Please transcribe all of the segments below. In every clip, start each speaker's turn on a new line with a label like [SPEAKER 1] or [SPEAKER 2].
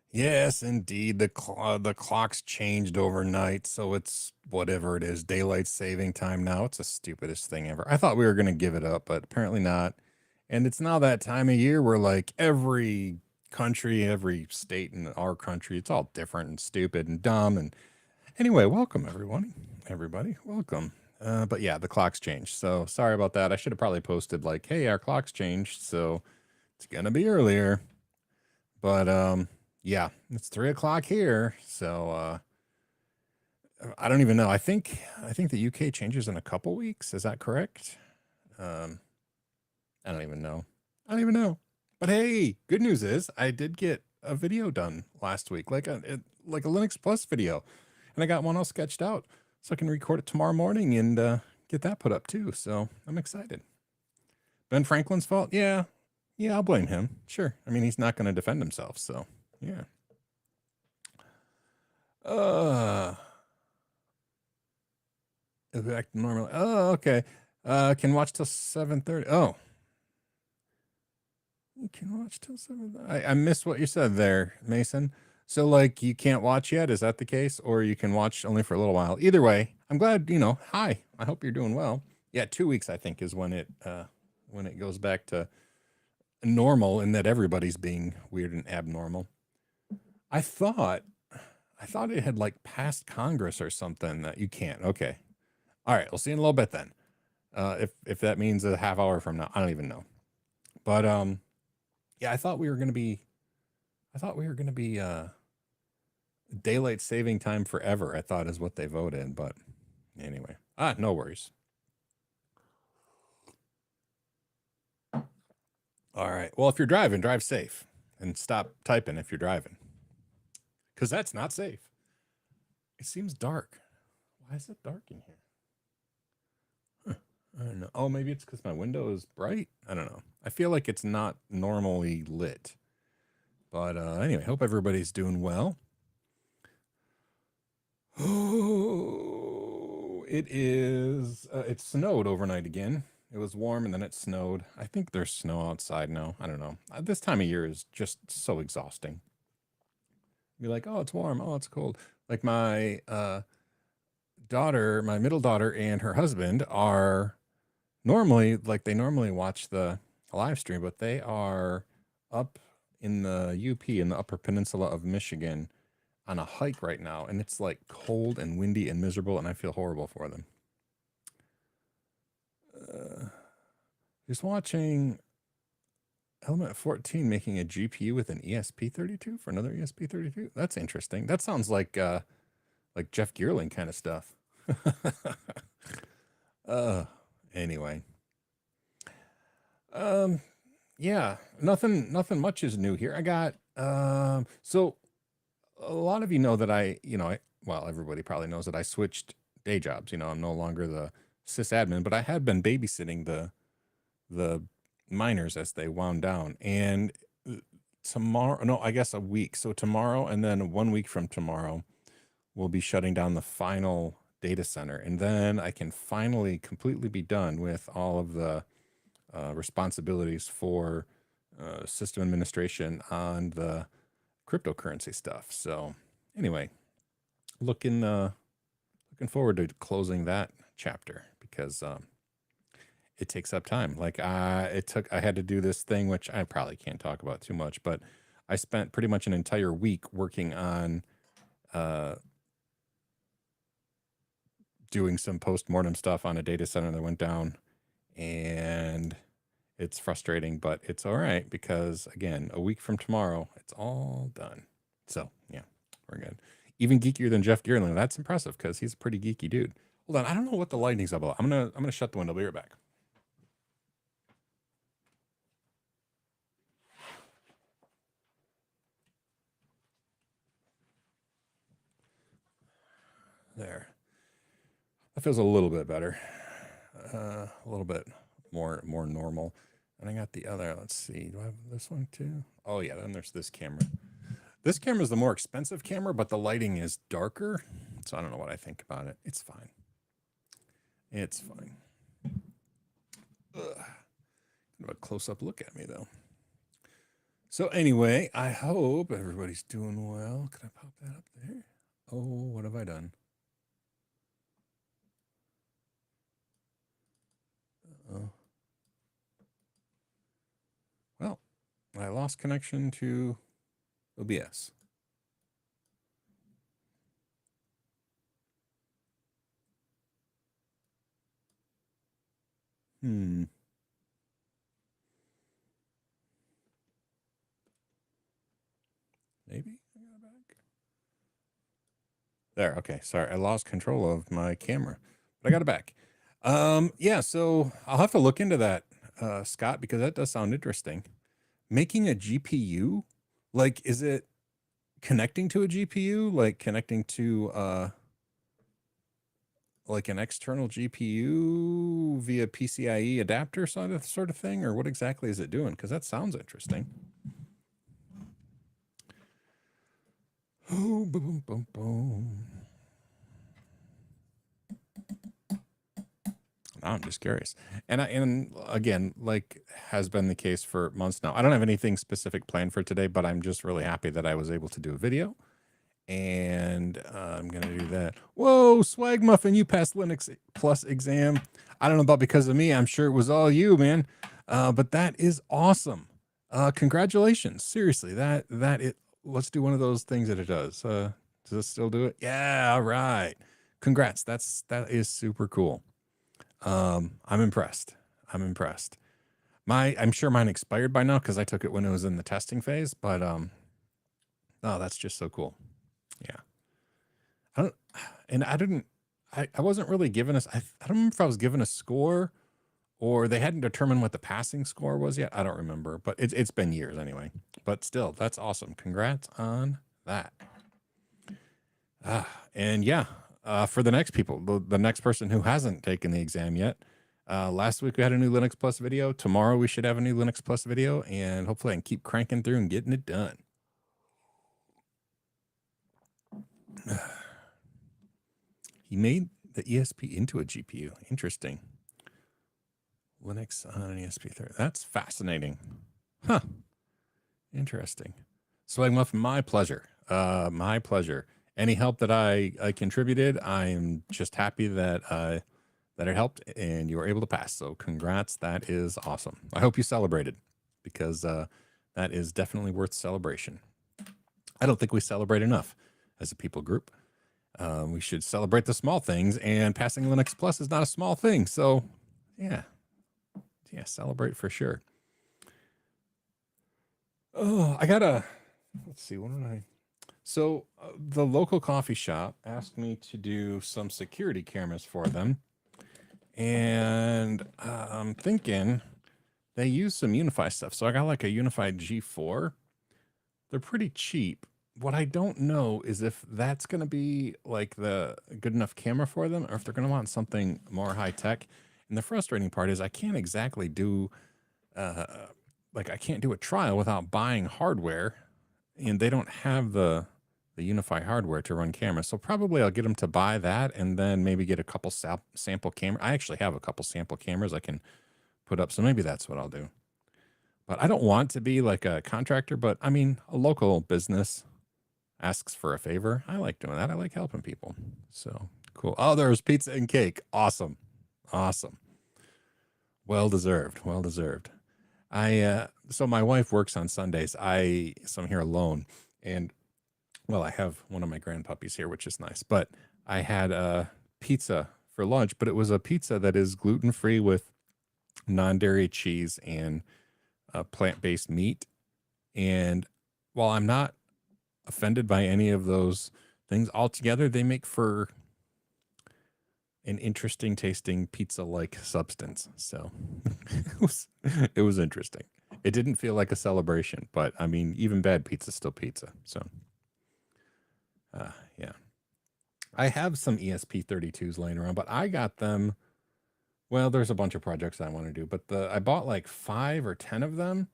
[SPEAKER 1] Yes, indeed. The clock's changed overnight, so it's whatever it is, daylight saving time now. It's the stupidest thing ever. I thought we were gonna give it up, but apparently not. And it's now that time of year where like every country, every state in our country, it's all different and stupid and dumb. And anyway, welcome everyone, everybody, welcome. But yeah, the clock's changed. So sorry about that. I should have probably posted like, hey, our clock's changed, so it's gonna be earlier. But yeah, it's 3 o'clock here. So I don't even know. I think the UK changes in a couple weeks. Is that correct? Um, I don't even know. I don't even know. But hey, good news is I did get a video done last week, like a Linux Plus video, and I got one all sketched out, so I can record it tomorrow morning and get that put up too. So I'm excited. Ben Franklin's fault? Yeah, I'll blame him. Sure. I mean, he's not going to defend himself, so yeah. Uh, back to normal. Oh, okay. Can watch till 7:30. Oh, you can watch till 7. I missed what you said there, Mason. So like you can't watch yet? Is that the case? Or you can watch only for a little while? Either way, I'm glad, hi. I hope you're doing well. Yeah, 2 weeks I think is when it goes back to normal and that everybody's being weird and abnormal. I thought it had like passed Congress or something that you can't. Okay. All right, we'll see you in a little bit then. If that means a half hour from now, I don't even know. But yeah, I thought we were gonna be daylight saving time forever. I thought is what they voted, but anyway, no worries. All right. Well, if you're driving, drive safe and stop typing if you're driving, because that's not safe. It seems dark. Why is it dark in here? I don't know. Oh, maybe it's because my window is bright. I don't know. I feel like it's not normally lit. But anyway, hope everybody's doing well. Oh, it is. It snowed overnight again. It was warm and then it snowed. I think there's snow outside now. I don't know. This time of year is just so exhausting. You're like, oh, it's warm. Oh, it's cold. Like my daughter, my middle daughter, and her husband are they normally watch the live stream, but they are up in the UP in the Upper Peninsula of Michigan on a hike right now, and it's like cold and windy and miserable, and I feel horrible for them. Just watching Element 14 making a GPU with an ESP32 for another ESP32. That's interesting. That sounds like Jeff Geerling kind of stuff. Anyway. Yeah, nothing much is new here. I got so a lot of you know that everybody probably knows that I switched day jobs. I'm no longer the sysadmin, but I had been babysitting the miners as they wound down. And tomorrow, no, I guess a week. So tomorrow and then 1 week from tomorrow, we'll be shutting down the final data center. And then I can finally completely be done with all of the responsibilities for system administration on the cryptocurrency stuff. So anyway, looking forward to closing that chapter because it takes up time. Like I had to do this thing, which I probably can't talk about too much, but I spent pretty much an entire week working on doing some post-mortem stuff on a data center that went down, and it's frustrating, but it's all right because again, a week from tomorrow, it's all done. So yeah, we're good. Even geekier than Jeff Geerling. That's impressive because he's a pretty geeky dude. Hold on, I don't know what the lighting's about. I'm gonna shut the window. I'll be right back. There. That feels a little bit better. A little bit more normal. And I got the other. Let's see. Do I have this one too? Oh yeah. Then there's this camera. This camera is the more expensive camera, but the lighting is darker. So I don't know what I think about it. It's fine. It's fine. Ugh. Kind of a close-up look at me though. So anyway, I hope everybody's doing well. Can I pop that up there? Oh, what have I done? Uh-oh. Well, I lost connection to OBS. Maybe I got it back. There. Okay. Sorry, I lost control of my camera, but I got it back. Yeah. So I'll have to look into that, Scott, because that does sound interesting. Making a GPU, like, is it connecting to a GPU, like connecting to like an external GPU via PCIe adapter sort of thing, or what exactly is it doing? Because that sounds interesting. Oh, boom, boom, boom. I'm just curious. And again, like has been the case for months now. I don't have anything specific planned for today, but I'm just really happy that I was able to do a video. And I'm going to do that. Whoa, Swag Muffin, you passed Linux Plus exam. I don't know about because of me. I'm sure it was all you, man. But that is awesome. Congratulations. Seriously, let's do one of those things that it does. Does it still do it? Yeah, all right. Congrats. That is super cool. I'm impressed. I'm sure mine expired by now because I took it when it was in the testing phase, but oh, that's just so cool. Yeah. I wasn't really given I don't remember if I was given a score or they hadn't determined what the passing score was yet. I don't remember, but it's been years anyway. But still, that's awesome. Congrats on that. And yeah, for the next people, the next person who hasn't taken the exam yet, last week we had a new Linux Plus video. Tomorrow we should have a new Linux Plus video, and hopefully I can keep cranking through and getting it done. He made the ESP into a GPU. Interesting. Linux on an ESP30. That's fascinating. Huh. Interesting. Swag Muffin, my pleasure. My pleasure. Any help that I contributed, I'm just happy that it helped and you were able to pass. So congrats. That is awesome. I hope you celebrated because that is definitely worth celebration. I don't think we celebrate enough as a people group. We should celebrate the small things, and passing Linux Plus is not a small thing. So yeah, celebrate for sure. Oh, let's see, what did I? So the local coffee shop asked me to do some security cameras for them. And I'm thinking they use some UniFi stuff. So I got like a UniFi G4. They're pretty cheap. What I don't know is if that's going to be like the good enough camera for them or if they're going to want something more high tech. And the frustrating part is I can't exactly do I can't do a trial without buying hardware, and they don't have the UniFi hardware to run cameras. So probably I'll get them to buy that and then maybe get a couple sample cameras. I actually have a couple sample cameras I can put up. So maybe that's what I'll do. But I don't want to be like a contractor, but I mean, a local business asks for a favor. I like doing that. I like helping people. So cool. Oh, there's pizza and cake. Awesome. Awesome. Well deserved. Well deserved. So my wife works on Sundays. So I'm here alone, and well, I have one of my grandpuppies here, which is nice. But I had a pizza for lunch, but it was a pizza that is gluten free with non-dairy cheese and plant-based meat. And while I'm not offended by any of those things altogether, they make for an interesting tasting pizza like substance. So it was interesting. It didn't feel like a celebration, but I mean, even bad pizza is still pizza. So yeah. I have some ESP32s laying around, but I got them. Well, there's a bunch of projects I want to do, but I bought like 5 or 10 of them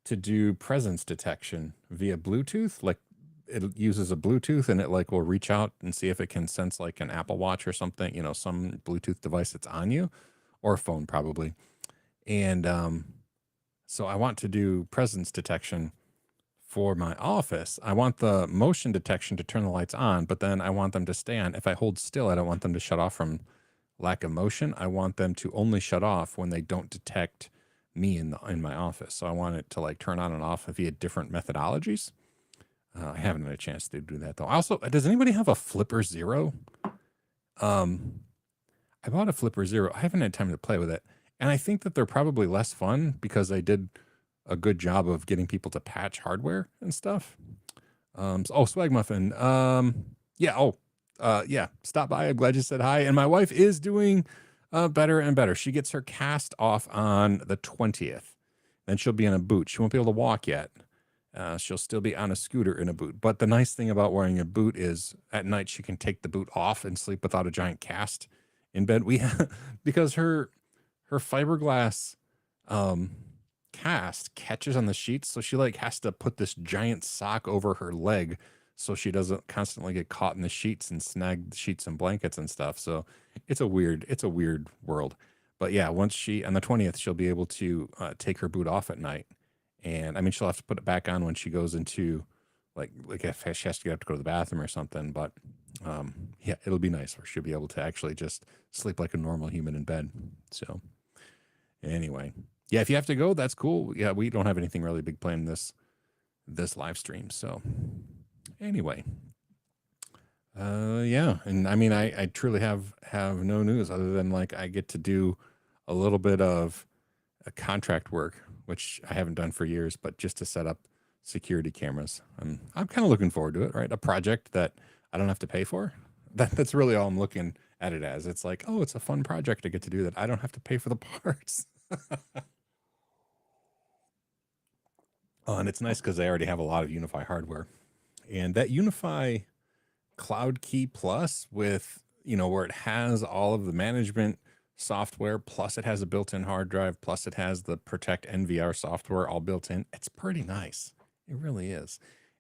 [SPEAKER 1] to do presence detection via Bluetooth. Like it uses a Bluetooth and it like will reach out and see if it can sense like an Apple Watch or something, some Bluetooth device that's on you, or a phone probably. And so I want to do presence detection for my office. I want the motion detection to turn the lights on, but then I want them to stay on. If I hold still, I don't want them to shut off from lack of motion. I want them to only shut off when they don't detect me in my office. So I want it to like turn on and off via different methodologies. I haven't had a chance to do that though. Also, does anybody have a Flipper Zero? I bought a Flipper Zero. I haven't had time to play with it, and I think that they're probably less fun because they did a good job of getting people to patch hardware and stuff. Swag Muffin. Yeah. Yeah. Stop by. I'm glad you said hi. And my wife is doing better and better. She gets her cast off on the 20th. Then she'll be in a boot. She won't be able to walk yet. She'll still be on a scooter in a boot. But the nice thing about wearing a boot is at night she can take the boot off and sleep without a giant cast in bed. Because her fiberglass cast catches on the sheets, so she like has to put this giant sock over her leg so she doesn't constantly get caught in the sheets and snag the sheets and blankets and stuff. So it's a weird world. But yeah, once on the 20th, she'll be able to take her boot off at night. And I mean, she'll have to put it back on when she goes into like if she has to get up to go to the bathroom or something. But yeah, it'll be nice where she'll be able to actually just sleep like a normal human in bed. So anyway, yeah, if you have to go, that's cool. Yeah, we don't have anything really big planned this live stream. So anyway, yeah, and I mean, I truly have no news other than like I get to do a little bit of a contract work, which I haven't done for years, but just to set up security cameras. I'm kind of looking forward to it, right? A project that I don't have to pay for. That's really all I'm looking at it as. It's like, oh, it's a fun project to get to do that. I don't have to pay for the parts. And it's nice because they already have a lot of UniFi hardware. And that UniFi Cloud Key Plus with, where it has all of the management software, plus it has a built-in hard drive, plus it has the Protect NVR software all built in. It's pretty nice. It really is.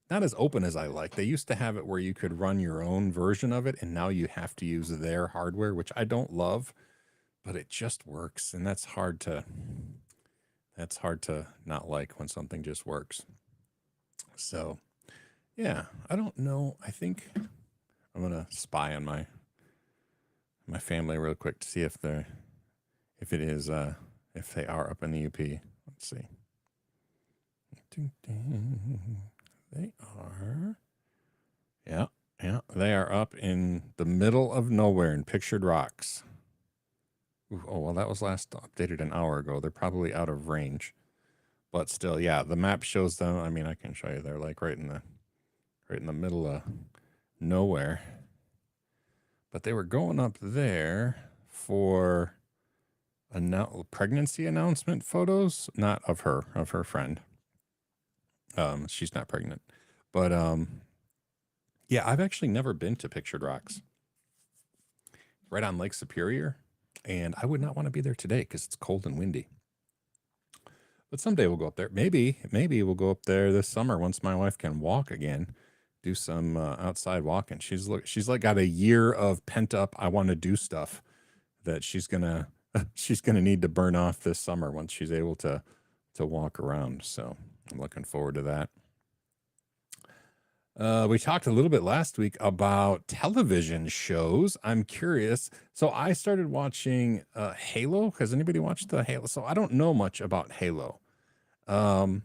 [SPEAKER 1] Not as open as I like. They used to have it where you could run your own version of it, and now you have to use their hardware, which I don't love, but it just works. And that's hard to not like when something just works. So yeah, I don't know. I think I'm gonna spy on my family real quick to see if they are up in the UP. Let's see. They are. Yeah, they are up in the middle of nowhere in Pictured Rocks. Ooh, oh well, that was last updated an hour ago. They're probably out of range, but still, yeah, the map shows them. I mean, I can show you. They're like right in the middle of nowhere. But they were going up there for pregnancy announcement photos, not of her friend. She's not pregnant, but yeah, I've actually never been to Pictured Rocks. Right on Lake Superior, and I would not want to be there today because it's cold and windy. But someday we'll go up there. Maybe we'll go up there this summer once my wife can walk again. Do some outside walking. She's like got a year of pent up I want to do stuff that she's gonna need to burn off this summer once she's able to to walk around. So I'm looking forward to that. We talked a little bit last week about television shows. I'm curious. So I started watching Halo. Has anybody watched the Halo? So I don't know much about Halo. Um,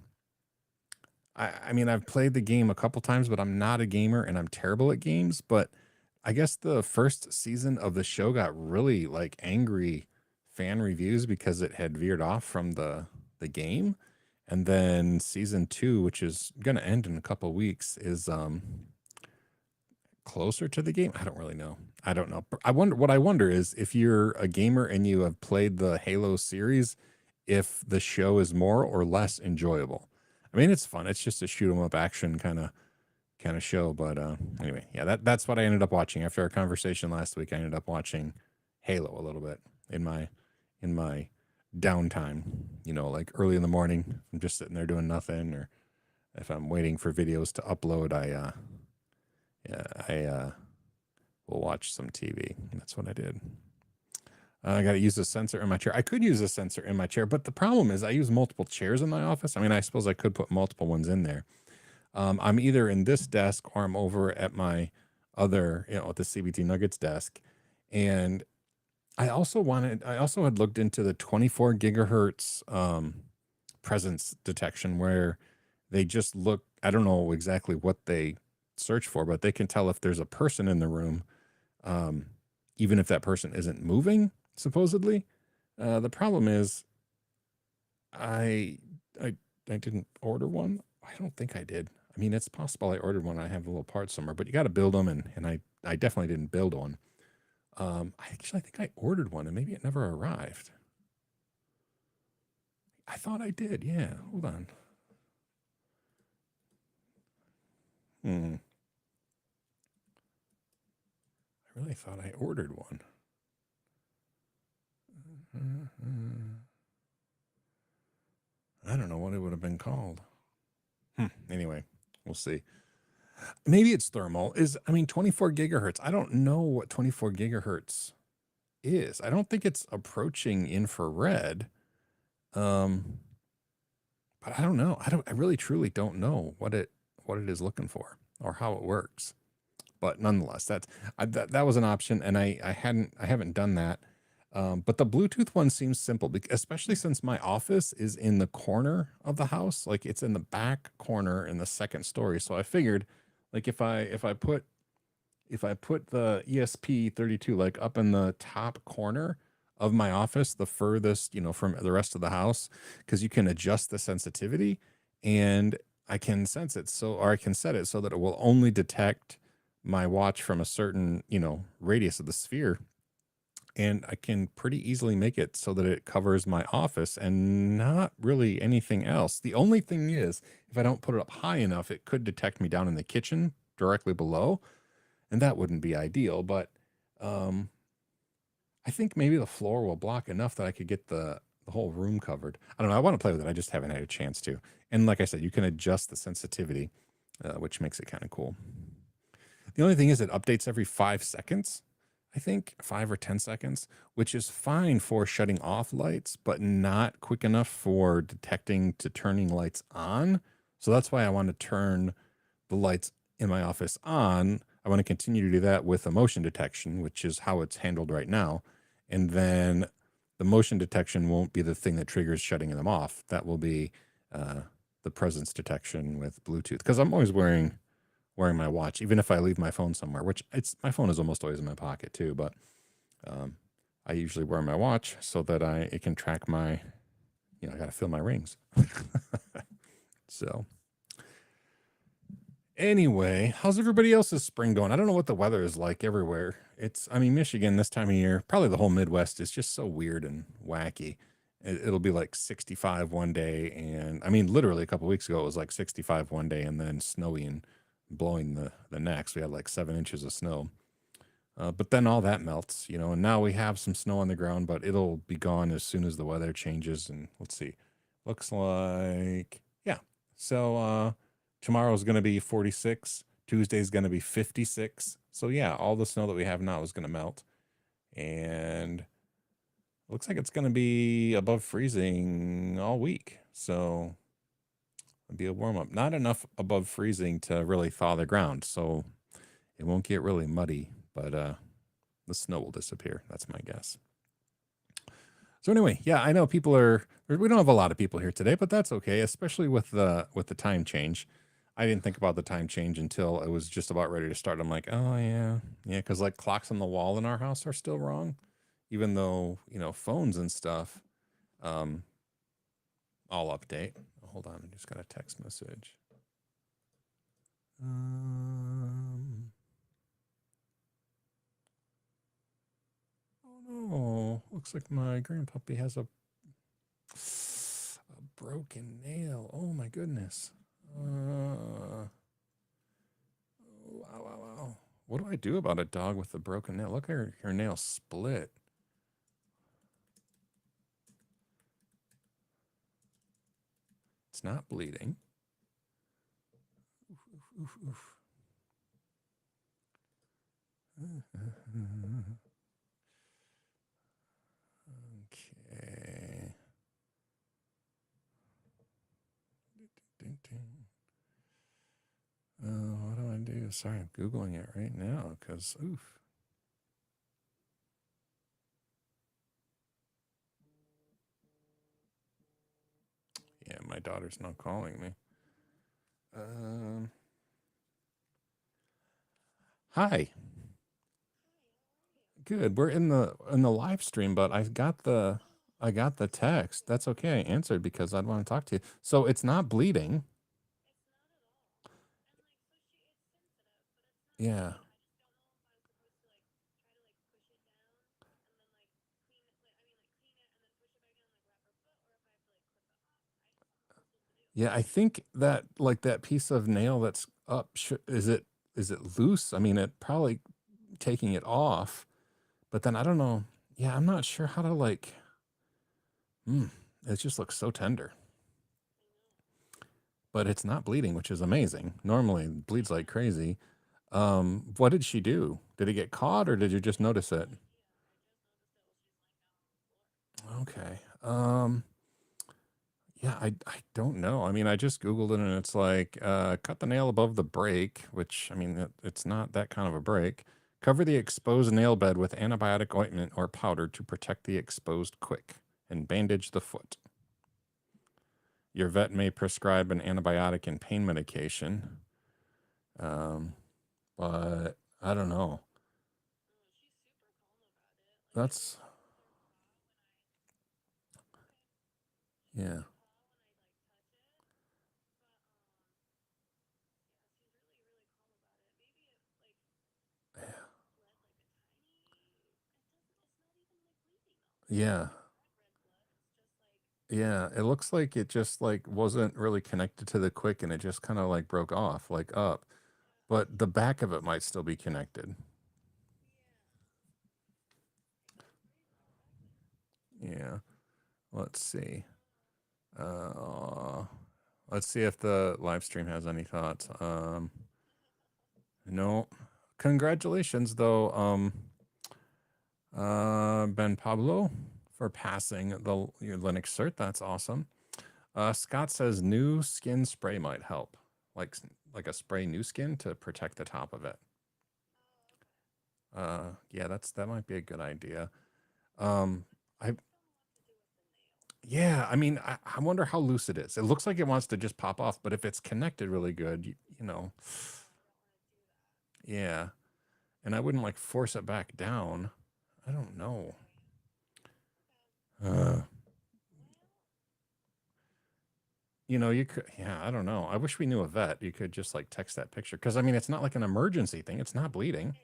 [SPEAKER 1] I mean, I've played the game a couple times, but I'm not a gamer and I'm terrible at games. But I guess the first season of the show got really like angry fan reviews because it had veered off from the game. And then season 2, which is going to end in a couple weeks, is closer to the game. I don't really know. I don't know. What I wonder is if you're a gamer and you have played the Halo series, if the show is more or less enjoyable. I mean, it's fun. It's just a shoot 'em up action kind of show. But anyway, yeah, that's what I ended up watching after our conversation last week. I ended up watching Halo a little bit in my downtime. Like early in the morning, I'm just sitting there doing nothing, or if I'm waiting for videos to upload, I will watch some TV. That's what I did. I got to use a sensor in my chair. I could use a sensor in my chair, but the problem is I use multiple chairs in my office. I mean, I suppose I could put multiple ones in there. I'm either in this desk or I'm over at my other, at the CBT Nuggets desk. And I also had looked into the 24 gigahertz presence detection, where they just look, I don't know exactly what they search for, but they can tell if there's a person in the room, even if that person isn't moving, supposedly. The problem is I didn't order one. I don't think I did. I mean, it's possible I ordered one. I have a little part somewhere, but you got to build them, and I definitely didn't build one. I think I ordered one, and maybe it never arrived. I thought I did. Yeah, hold on. I really thought I ordered one. I don't know what it would have been called. Anyway, we'll see. Maybe it's thermal. 24 gigahertz. I don't know what 24 gigahertz is. I don't think it's approaching infrared. But I don't know. I really truly don't know what it is looking for or how it works. But nonetheless, that was an option, and I haven't done that. But the Bluetooth one seems simple, especially since my office is in the corner of the house. Like, it's in the back corner in the second story. So I figured, like, if I put the ESP32 like up in the top corner of my office, the furthest, from the rest of the house, because you can adjust the sensitivity, and I can sense it, or I can set it so that it will only detect my watch from a certain, radius of the sphere. And I can pretty easily make it so that it covers my office and not really anything else. The only thing is, if I don't put it up high enough, it could detect me down in the kitchen directly below, and that wouldn't be ideal. But I think maybe the floor will block enough that I could get the whole room covered. I don't know. I want to play with it. I just haven't had a chance to. And like I said, you can adjust the sensitivity, which makes it kind of cool. The only thing is it updates every 5 seconds. I think 5 or 10 seconds, which is fine for shutting off lights, but not quick enough for detecting to turning lights on. So that's why I want to turn the lights in my office on. I want to continue to do that with a motion detection, which is how it's handled right now. And then the motion detection won't be the thing that triggers shutting them off. That will be the presence detection with Bluetooth. Because I'm always wearing my watch, even if I leave my phone somewhere, which my phone is almost always in my pocket too. But I usually wear my watch so that it can track my, I got to fill my rings. So anyway, how's everybody else's spring going? I don't know what the weather is like everywhere. Michigan this time of year, probably the whole Midwest, is just so weird and wacky. It'll be like 65 one day, and literally a couple weeks ago it was like 65 one day and then snowy and blowing the next. We had like 7 inches of snow, but then all that melts, and now we have some snow on the ground, but it'll be gone as soon as the weather changes. And let's see, looks like, yeah, so tomorrow's going to be 46, Tuesday's going to be 56. So yeah, all the snow that we have now is going to melt, and looks like it's going to be above freezing all week. So it'll be a warm up. Not enough above freezing to really thaw the ground, so it won't get really muddy, but the snow will disappear. That's my guess. So anyway, yeah, I know we don't have a lot of people here today, but that's okay, especially with the time change. I didn't think about the time change until it was just about ready to start. I'm like, oh yeah, yeah, because like clocks on the wall in our house are still wrong, even though phones and stuff. Um, I'll update. Hold on, I just got a text message. Oh no, looks like my grandpuppy has a broken nail. Oh my goodness. Wow, wow, wow. What do I do about a dog with a broken nail? Look, her nail split. It's not bleeding. Oof, oof, oof. Okay. What do I do? Sorry, I'm Googling it right now because, oof. Yeah, my daughter's not calling me. Hi. Good. We're in the live stream, but I got the text. That's okay. I answered because I'd want to talk to you. So it's not bleeding. Yeah. Yeah, I think that like that piece of nail that's up is it loose? I mean, it probably taking it off, but then I don't know. Yeah, I'm not sure how to like it just looks so tender. But it's not bleeding, which is amazing. Normally it bleeds like crazy. What did she do? Did it get caught or did you just notice it? Okay. Yeah, I don't know. I mean, I just Googled it and it's like, cut the nail above the break, which, I mean, it's not that kind of a break. Cover the exposed nail bed with antibiotic ointment or powder to protect the exposed quick and bandage the foot. Your vet may prescribe an antibiotic and pain medication. But I don't know. That's, yeah. Yeah. Yeah, it looks like it just like wasn't really connected to the quick and it just kind of like broke off like up. But the back of it might still be connected. Yeah. Let's see. Uh let's see if the live stream has any thoughts. No. Congratulations though, Ben Pablo for passing your Linux cert. That's awesome. Scott says new skin spray might help, like a spray new skin to protect the top of it. Yeah, that might be a good idea. I Yeah, I mean, I wonder how loose it is. It looks like it wants to just pop off, but if it's connected really good, you know, yeah. And I wouldn't like force it back down. I don't know. Uh, you could, yeah, I don't know. I wish we knew a vet. You could just like text that picture because I mean, it's not like an emergency thing. It's not bleeding.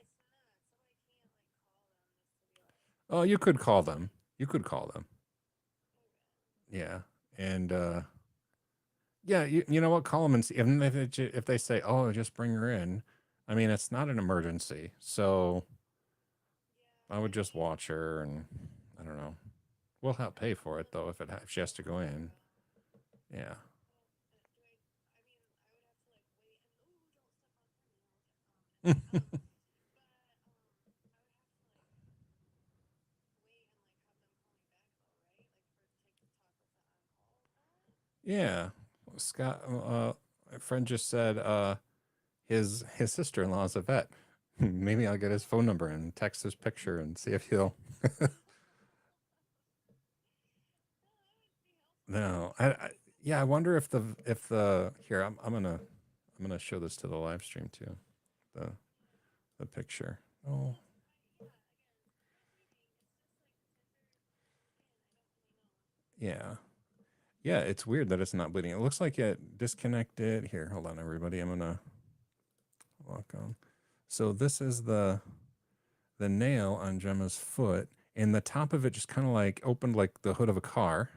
[SPEAKER 1] Oh, you could call them. You could call them. Yeah. And yeah, you know what? Call them and see. Even if they say, "Oh, just bring her in," I mean, it's not an emergency, so I would just watch her, and I don't know. We'll help pay for it though if she has to go in. Yeah. Yeah. Scott, my friend just said his sister-in-law is a vet. Maybe I'll get his phone number and text his picture and see if he'll. No, yeah, I wonder if the here I'm gonna show this to the live stream too. The the picture. Oh, yeah. Yeah, it's weird that it's not bleeding. It looks like it disconnected. Here, hold on everybody. I'm gonna walk on. So this is the nail on Gemma's foot, and the top of it just kind of like opened like the hood of a car.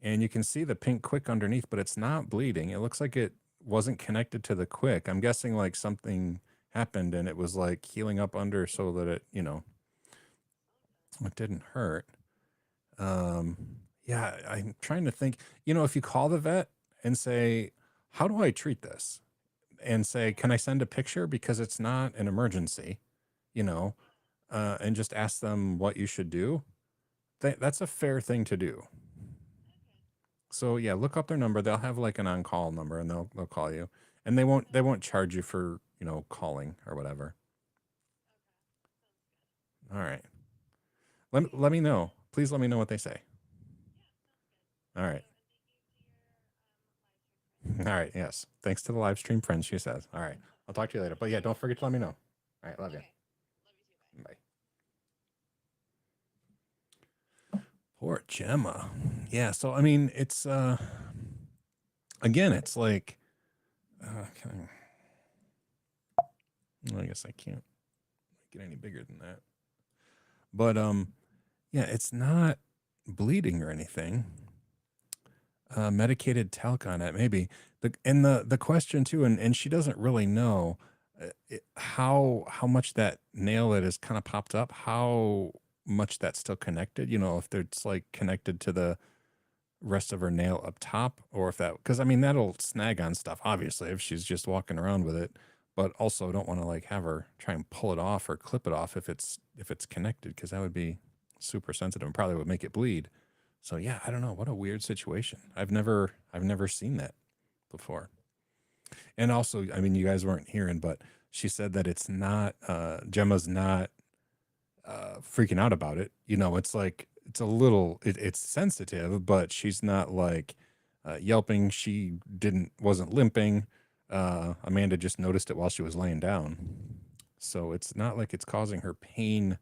[SPEAKER 1] And you can see the pink quick underneath, but it's not bleeding. It looks like it wasn't connected to the quick. I'm guessing like something happened and it was like healing up under so that it, it didn't hurt. Um, yeah, I'm trying to think, if you call the vet and say, how do I treat this? And say, can I send a picture because it's not an emergency, you know, and just ask them what you should do. That's a fair thing to do. So yeah, look up their number. They'll have like an on-call number, and they'll call you, and they won't charge you for calling or whatever. All right, let me know. Please let me know what they say. All right, all right. Yes, thanks to the live stream friends. She says. All right, I'll talk to you later. But yeah, don't forget to let me know. All right, love you. Bye. Poor Gemma. Yeah. So I mean, it's again, it's like, can I guess I can't get any bigger than that. But yeah, it's not bleeding or anything. Medicated talc on it, maybe. The question too, and she doesn't really know how much that nail that is kind of popped up, how much that's still connected. If it's like connected to the rest of her nail up top, or if that, because I mean that'll snag on stuff obviously if she's just walking around with it. But also don't want to like have her try and pull it off or clip it off if it's connected, because that would be super sensitive and probably would make it bleed. So yeah, I don't know. What a weird situation. I've never seen that before. And also, I mean, you guys weren't hearing, but she said that it's not Gemma's not freaking out about it. It's like it's a little it's sensitive, but she's not like yelping. She wasn't limping. Amanda just noticed it while she was laying down. So it's not like it's causing her pain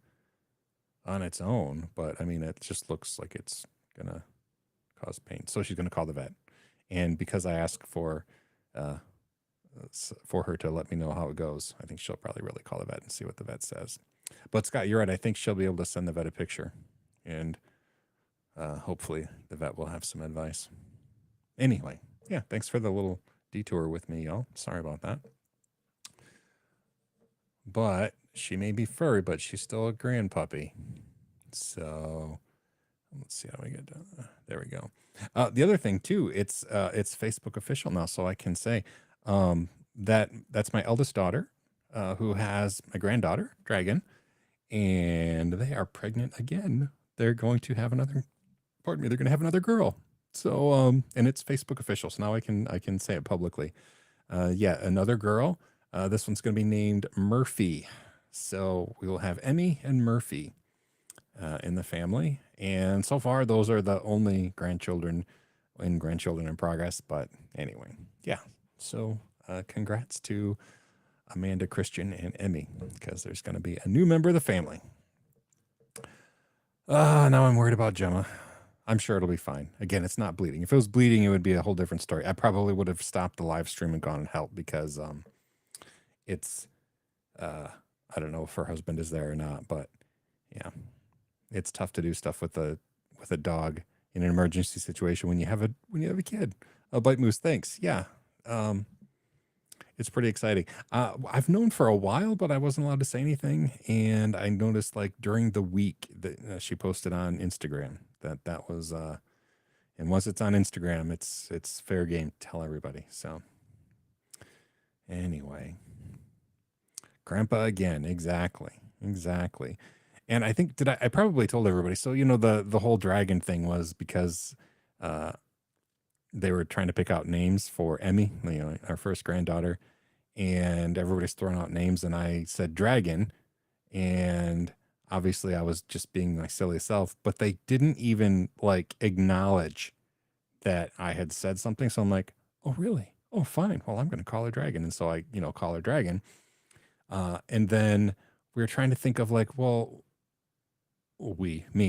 [SPEAKER 1] on its own, but I mean, it just looks like it's gonna cause pain. So she's gonna call the vet, and because I asked uh, for her to let me know how it goes, I think she'll probably really call the vet and see what the vet says. But Scott, you're right. I think she'll be able to send the vet a picture, and hopefully the vet will have some advice. Anyway, yeah, thanks for the little detour with me, y'all. Sorry about that. But she may be furry, but she's still a grand puppy. So let's see how we get done. There we go. The other thing too, it's Facebook official now, so I can say that's my eldest daughter, who has my granddaughter Dragon, and they are pregnant again. They're going to have another. Pardon me. They're going to have another girl. So and it's Facebook official, so now I can say it publicly. Yeah, another girl. This one's going to be named Murphy. So we will have Emmy and Murphy in the family. And so far, those are the only grandchildren in progress. But anyway, yeah. So congrats to Amanda, Christian, and Emmy, because there's going to be a new member of the family. Now I'm worried about Gemma. I'm sure it'll be fine. Again, it's not bleeding. If it was bleeding, it would be a whole different story. I probably would have stopped the live stream and gone and helped, because it's I don't know if her husband is there or not, but yeah, it's tough to do stuff with a dog in an emergency situation when you have a kid. Bite Moose, thanks. Yeah. It's pretty exciting. I've known for a while, but I wasn't allowed to say anything. And I noticed like during the week that she posted on Instagram that was, and once it's on Instagram, it's fair game to tell everybody. So anyway, Grandpa again. Exactly. Exactly. And I think I probably told everybody. So, the whole dragon thing was because, uh, they were trying to pick out names for Emmy, our first granddaughter, and everybody's throwing out names, and I said dragon, and obviously I was just being my silly self, but they didn't even like acknowledge that I had said something. So I'm like, oh, really? Oh, fine. Well, I'm going to call her dragon. And so I, call her dragon. And then we were trying to think of like, well, I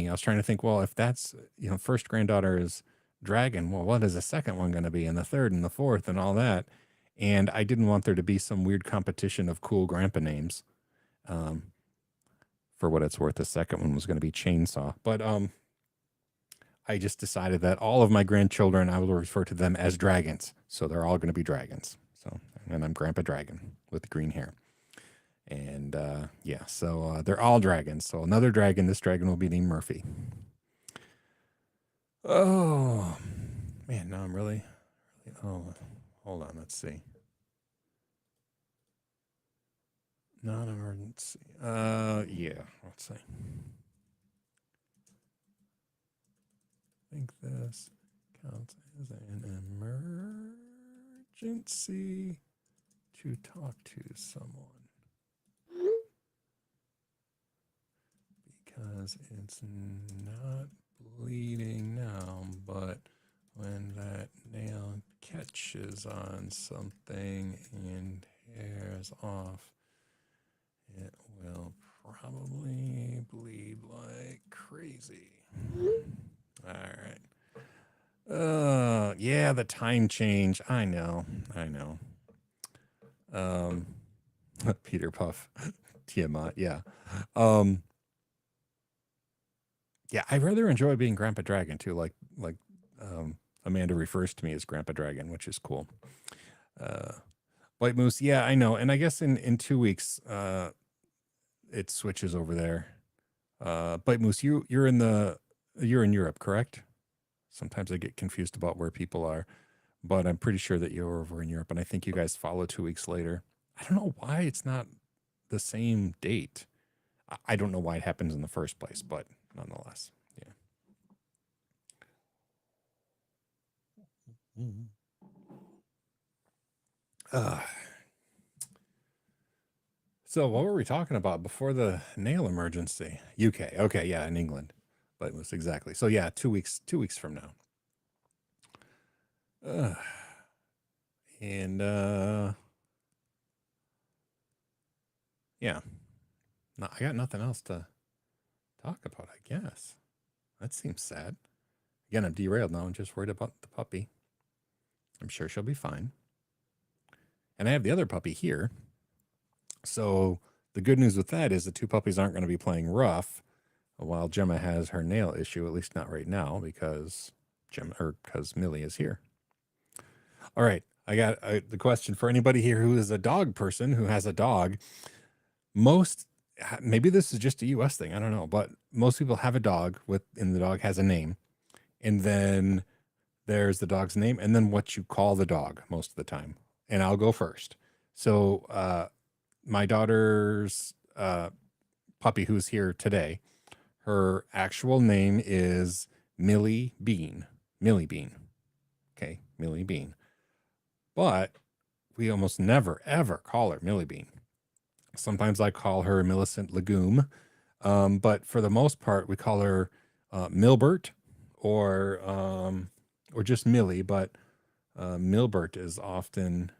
[SPEAKER 1] was trying to think, well, if that's, first granddaughter is dragon, well, what is the second one going to be? And the third and the fourth and all that. And I didn't want there to be some weird competition of cool grandpa names. For what it's worth, the second one was going to be Chainsaw. But I just decided that all of my grandchildren, I will refer to them as dragons. So they're all going to be dragons. So, and I'm Grandpa Dragon with green hair. And so they're all dragons. So another dragon, this dragon will be named Murphy. Oh, man, now I'm really, hold on, let's see. Non-emergency. Yeah, let's see. I think this counts as an emergency to talk to someone. Because it's not bleeding now, but when that nail catches on something and tears off, it will probably bleed like crazy. All right. Yeah, the time change. I know. Peter Puff, Tiamat. Yeah. Yeah, I rather enjoy being Grandpa Dragon too. Like Amanda refers to me as Grandpa Dragon, which is cool. White Moose. Yeah, I know. And I guess in 2 weeks, it switches over there. White Moose, you're in Europe, correct? Sometimes I get confused about where people are, but I'm pretty sure that you're over in Europe, and I think you guys follow 2 weeks later. I don't know why it's not the same date. I don't know why it happens in the first place, but nonetheless, yeah. So what were we talking about before the nail emergency? UK. Okay, yeah, in England. But it was exactly. So yeah, 2 weeks from now. Yeah. No, I got nothing else to talk about, I guess. That seems sad. Again, I'm derailed now. I'm just worried about the puppy. I'm sure she'll be fine. And I have the other puppy here. So the good news with that is the two puppies aren't going to be playing rough while Gemma has her nail issue, at least not right now, because Millie is here. All right. I got the question for anybody here who is a dog person, who has a dog. Maybe this is just a US thing, I don't know, but most people have a dog and the dog has a name. And then there's the dog's name and then what you call the dog most of the time. And I'll go first. So my daughter's puppy who's here today, her actual name is Millie Bean. Millie Bean. Okay, Millie Bean. But we almost never, ever call her Millie Bean. Sometimes I call her Millicent Legume. But for the most part, we call her Milbert or just Millie. But Milbert is often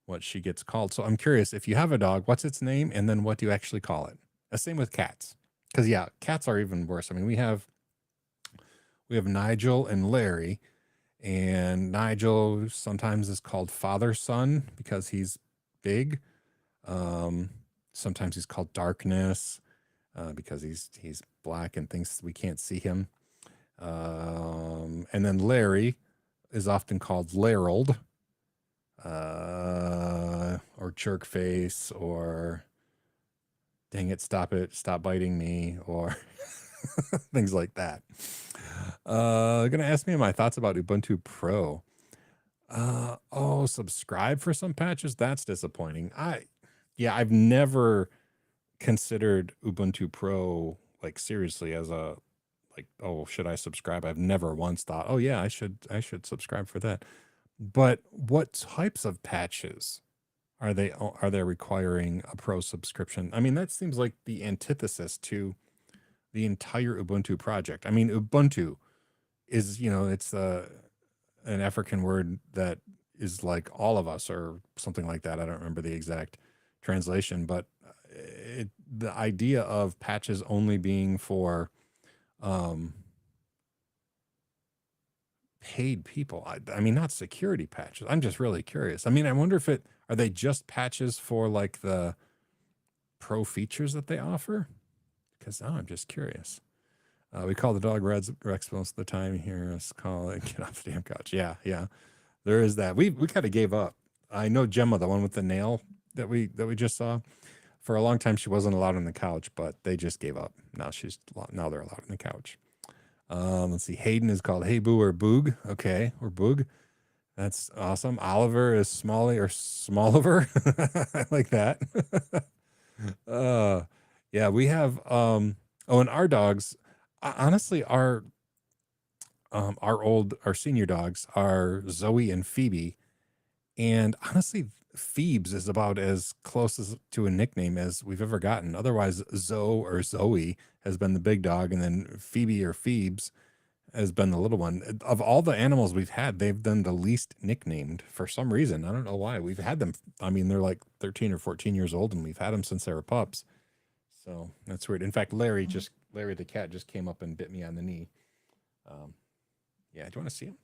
[SPEAKER 1] what she gets called. So I'm curious, if you have a dog, what's its name? And then what do you actually call it? Same with cats. Because, yeah, cats are even worse. I mean, we have Nigel and Larry. And Nigel sometimes is called Father Son because he's big. Sometimes he's called Darkness because he's black and thinks we can't see him. And then Larry is often called Larold or Jerkface or dang it, stop biting me, or things like that. Gonna ask me my thoughts about Ubuntu Pro. Subscribe for some patches. That's disappointing. I've never considered Ubuntu Pro like seriously as a like, oh, should I subscribe? I've never once thought, oh yeah, I should subscribe for that. But what types of patches are they requiring a pro subscription? I mean, that seems like the antithesis to the entire Ubuntu project. I mean, Ubuntu is, it's an African word that is like all of us or something like that. I don't remember the exact translation, but the idea of patches only being for um, paid people. I mean, not security patches. I'm just really curious. I mean, I wonder if are they just patches for like the pro features that they offer? Because now I'm just curious. We call the dog Rex most of the time. You hear us call it get off the damn couch. Yeah, yeah. There is that. We kind of gave up. I know Gemma, the one with the nail that we just saw. For a long time, she wasn't allowed on the couch, but they just gave up. Now they're allowed on the couch. Let's see. Hayden is called Hey Boo or Boog. Okay, or Boog. That's awesome. Oliver is Smalley or Smalliver. I like that. Yeah, we have and our dogs, honestly, our senior dogs are Zoe and Phoebe. And honestly, Phoebes is about as close to a nickname as we've ever gotten. Otherwise, Zoe or Zoe has been the big dog, and then Phoebe or Phoebes has been the little one. Of all the animals we've had, they've been the least nicknamed for some reason. I don't know why. We've had them. I mean, they're like 13 or 14 years old, and we've had them since they were pups. So that's weird. In fact, Larry the cat just came up and bit me on the knee. Yeah, do you want to see him?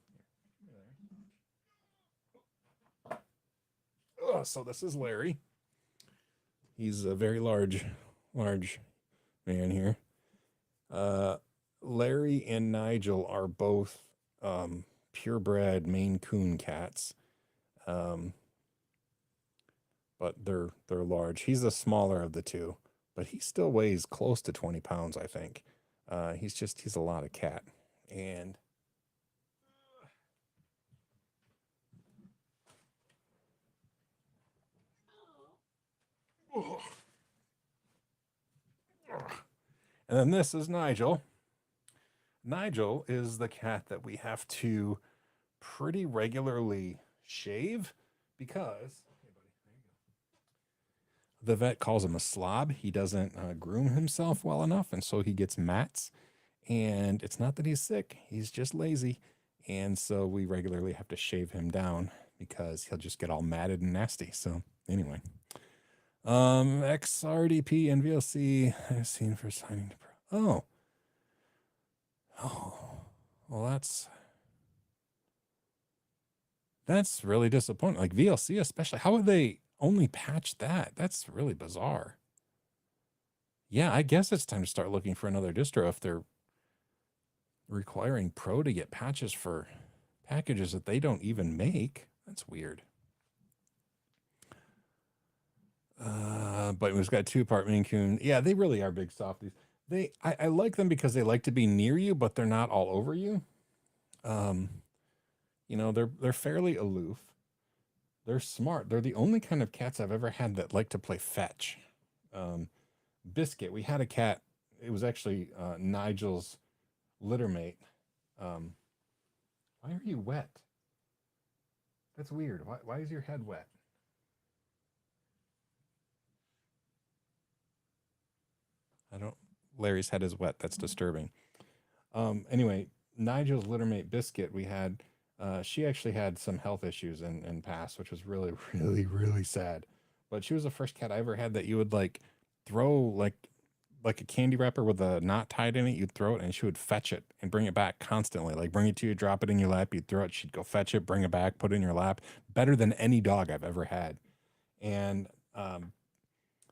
[SPEAKER 1] Oh, so this is Larry. He's a very large man here. Larry and Nigel are both purebred Maine Coon cats. But they're large. He's the smaller of the two, but he still weighs close to 20 pounds, I think. He's a lot of cat. And and then this is Nigel. Nigel is the cat that we have to pretty regularly shave because the vet calls him a slob. He doesn't groom himself well enough, and so he gets mats. And it's not that he's sick, he's just lazy. And so we regularly have to shave him down because he'll just get all matted and nasty. So anyway, XRDP and VLC I've seen for signing to pro. Oh, well, that's really disappointing. Like VLC especially, how would they only patch that? That's really bizarre. Yeah, I guess it's time to start looking for another distro if they're requiring pro to get patches for packages that they don't even make. That's weird. But we've got 2-part Maine Coon. Yeah, they really are big softies. I like them because they like to be near you, but they're not all over you. They're fairly aloof. They're smart. They're the only kind of cats I've ever had that like to play fetch. Biscuit, we had a cat. It was actually Nigel's litter mate. Why are you wet? That's weird. Why is your head wet? Larry's head is wet. That's disturbing. Anyway, Nigel's littermate Biscuit, we had, she actually had some health issues and passed, which was really, really, really sad. But she was the first cat I ever had that you would like throw like a candy wrapper with a knot tied in it. You'd throw it and she would fetch it and bring it back constantly. Like bring it to you, drop it in your lap, you'd throw it, she'd go fetch it, bring it back, put it in your lap. Better than any dog I've ever had. And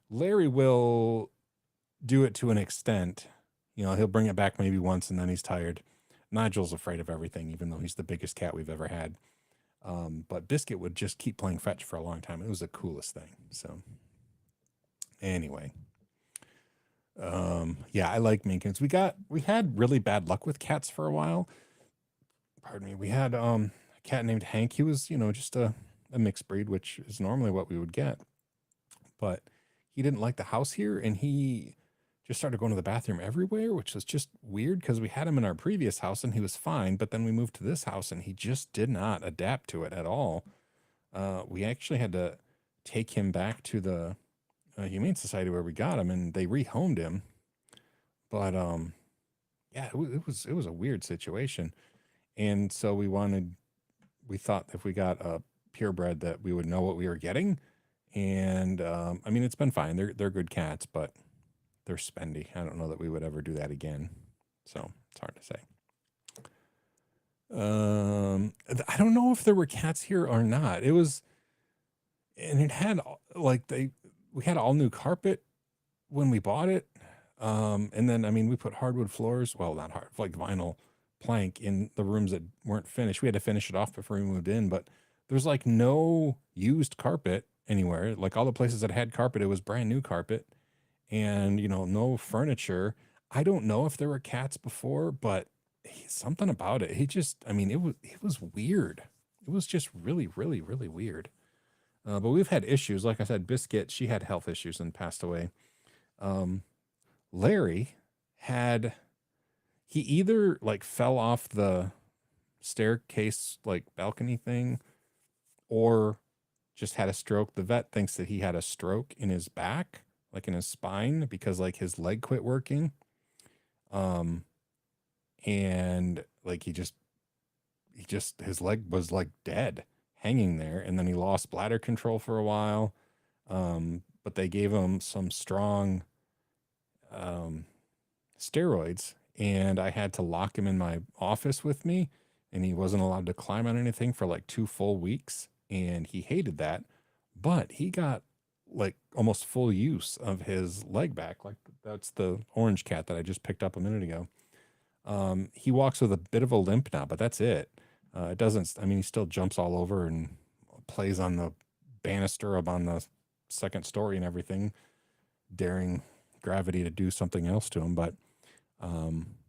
[SPEAKER 1] Larry will do it to an extent. He'll bring it back maybe once and then he's tired. Nigel's afraid of everything, even though he's the biggest cat we've ever had. But Biscuit would just keep playing fetch for a long time. It was the coolest thing. So anyway, yeah, I like Maine Coons. We had really bad luck with cats for a while. Pardon me. We had a cat named Hank. He was, just a mixed breed, which is normally what we would get. But he didn't like the house here, and he just started going to the bathroom everywhere, which was just weird because we had him in our previous house and he was fine. But then we moved to this house and he just did not adapt to it at all. We actually had to take him back to the Humane Society where we got him, and they rehomed him. But yeah, it was a weird situation, and so we thought if we got a purebred that we would know what we were getting. And I mean, it's been fine. They're good cats, but they're spendy. I don't know that we would ever do that again. So it's hard to say. I don't know if there were cats here or not. It was, and it had like we had all new carpet when we bought it. And then I mean we put hardwood floors, well not hard, like vinyl plank in the rooms that weren't finished. We had to finish it off before we moved in, but there's like no used carpet anywhere. Like all the places that had carpet, it was brand new carpet, and no furniture. I don't know if there were cats before, but something about it. I mean, it was weird. It was just really, really, really weird. But we've had issues. Like I said, Biscuit, she had health issues and passed away. Larry he either like fell off the staircase, like balcony thing, or just had a stroke. The vet thinks that he had a stroke in his back, like in his spine, because like his leg quit working. And like his leg was like dead hanging there, and then he lost bladder control for a while. But they gave him some strong steroids, and I had to lock him in my office with me, and he wasn't allowed to climb on anything for like 2 full weeks, and he hated that. But he got like almost full use of his leg back. Like that's the orange cat that I just picked up a minute ago. He walks with a bit of a limp now, but that's it. It doesn't, I mean, he still jumps all over and plays on the banister up on the second story and everything, daring gravity to do something else to him. But